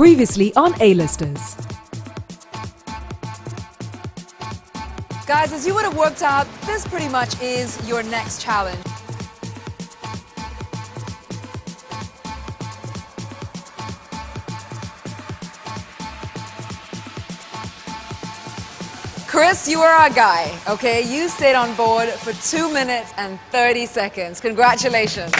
Previously on A-Listers. Guys, as you would have worked out, this pretty much is your next challenge. Chris, you are our guy, okay? You stayed on board for 2 minutes and 30 seconds. Congratulations.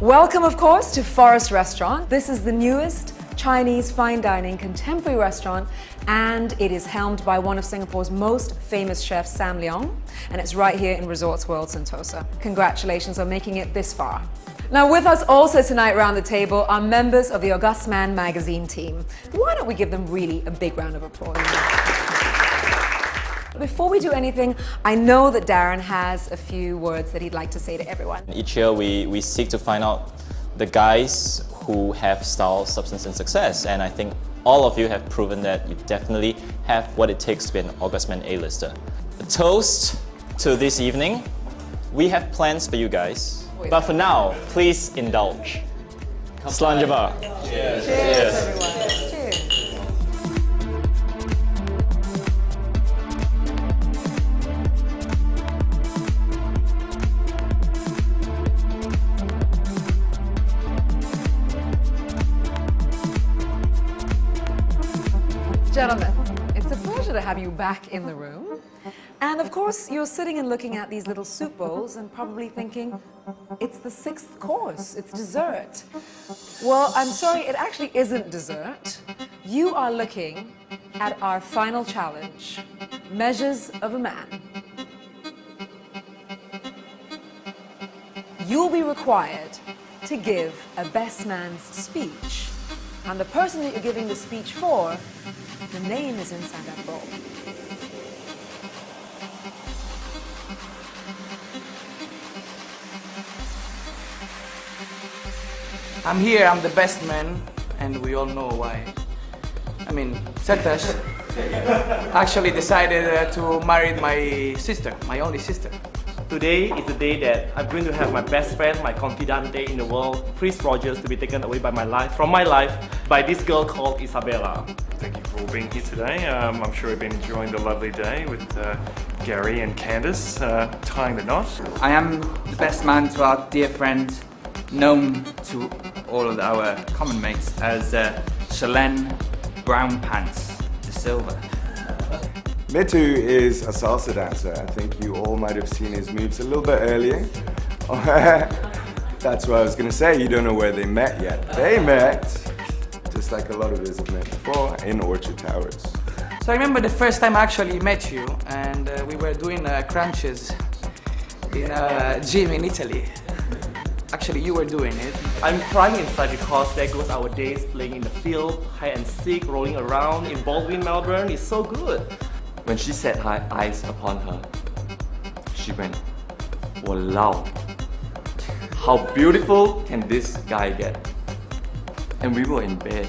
Welcome, of course, to Forest Restaurant. This is the newest Chinese fine dining contemporary restaurant, and it is helmed by one of Singapore's most famous chefs, Sam Leong, and it's right here in Resorts World Sentosa. Congratulations on making it this far. Now, with us also tonight around the table are members of the August Man magazine team. Why don't we give them really a big round of applause? Before we do anything, I know that Darren has a few words that he'd like to say to everyone. Each year we seek to find out the guys who have style, substance and success, and I think all of you have proven that you definitely have what it takes to be an August Man A-lister. A toast to this evening. We have plans for you guys, but for now, please indulge. Slanjaba. Cheers, everyone. Cheers. Gentlemen, it's a pleasure to have you back in the room. And of course, you're sitting and looking at these little soup bowls and probably thinking, it's the 6th course, it's dessert. Well, I'm sorry, it actually isn't dessert. You are looking at our final challenge, Measures of a Man. You'll be required to give a best man's speech. And the person that you're giving the speech for, the name is inside that bowl. I'm here, I'm the best man, and we all know why. I mean, Setash actually decided to marry my sister, my only sister. Today is the day that I'm going to have my best friend, my confidante in the world, Chris Rogers, to be taken away from my life, by this girl called Isabella. Thank you for all being here today. I'm sure you've been enjoying the lovely day with Gary and Candice tying the knot. I am the best man to our dear friend, known to all of our common mates as Shalen Brown Pants de Silva. Mitu is a salsa dancer. I think you all might have seen his moves a little bit earlier. That's what I was going to say. You don't know where they met yet. They met, just like a lot of us have met before, in Orchard Towers. So I remember the first time I actually met you, and we were doing crunches in a gym in Italy. Actually, you were doing it. I'm crying inside because there goes our days playing in the field, hide and seek, rolling around in Baldwin, Melbourne. It's so good. When she set her eyes upon her, she went, "Walao, how beautiful can this guy get?" And we were in bed.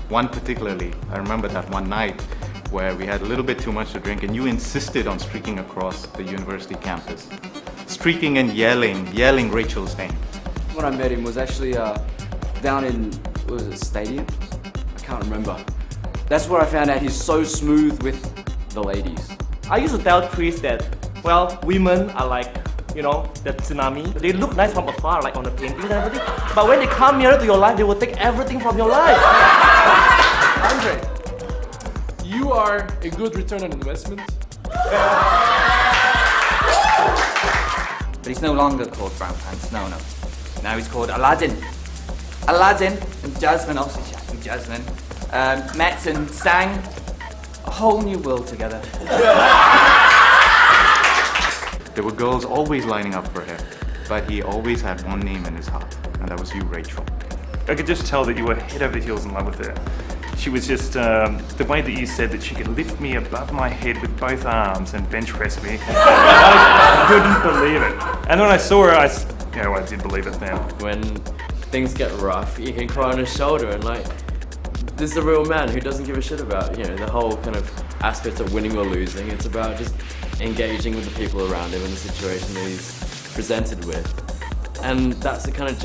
One particularly, I remember that one night where we had a little bit too much to drink and you insisted on streaking across the university campus. Streaking and yelling Rachel's name. When I met him was actually down in what was it, stadium? I can't remember. That's where I found out he's so smooth with the ladies. I used to tell Chris that, well, women are like, you know, the tsunami. They look nice from afar, like on the paintings and everything. But when they come nearer to your life, they will take everything from your life. Andre, you are a good return on investment. But he's no longer called Brown Pants, no. Now he's called Aladdin. Aladdin and Jasmine, obviously Jasmine, met and sang a whole new world together. There were girls always lining up for him, but he always had one name in his heart, and that was you, Rachel. I could just tell that you were head over heels in love with her. She was just, the way that you said that she could lift me above my head with both arms and bench press me. I couldn't believe it. And when I saw her, I did believe it then. When things get rough, you can cry on his shoulder and like, this is a real man who doesn't give a shit about, you know, the whole kind of aspect of winning or losing. It's about just engaging with the people around him in the situation that he's presented with. And that's the kind of,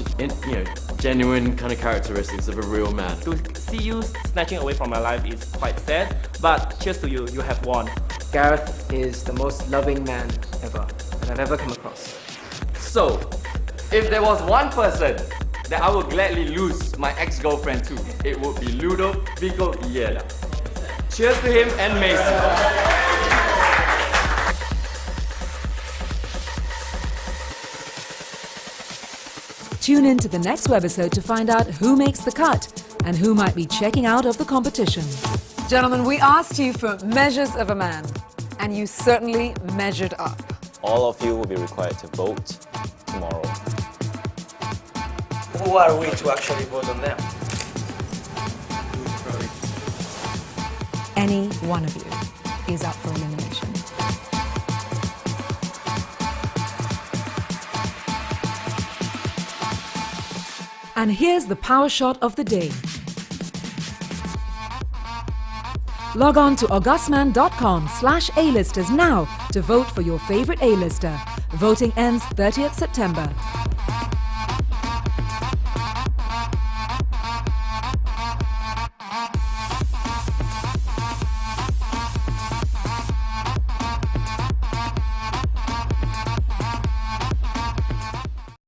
genuine kind of characteristics of a real man. To see you snatching away from my life is quite sad, but cheers to you, you have won. Gareth is the most loving man ever that I've ever come across. So, if there was one person that I would gladly lose my ex-girlfriend to, it would be Ludovico Iella. Cheers to him and Macy. Tune in to the next webisode to find out who makes the cut and who might be checking out of the competition. Gentlemen, we asked you for measures of a man, and you certainly measured up. All of you will be required to vote tomorrow. Who are we to actually vote on them? Any one of you is up for elimination. And here's the power shot of the day. Log on to augustman.com/A-listers now to vote for your favorite A-lister. Voting ends 30th September.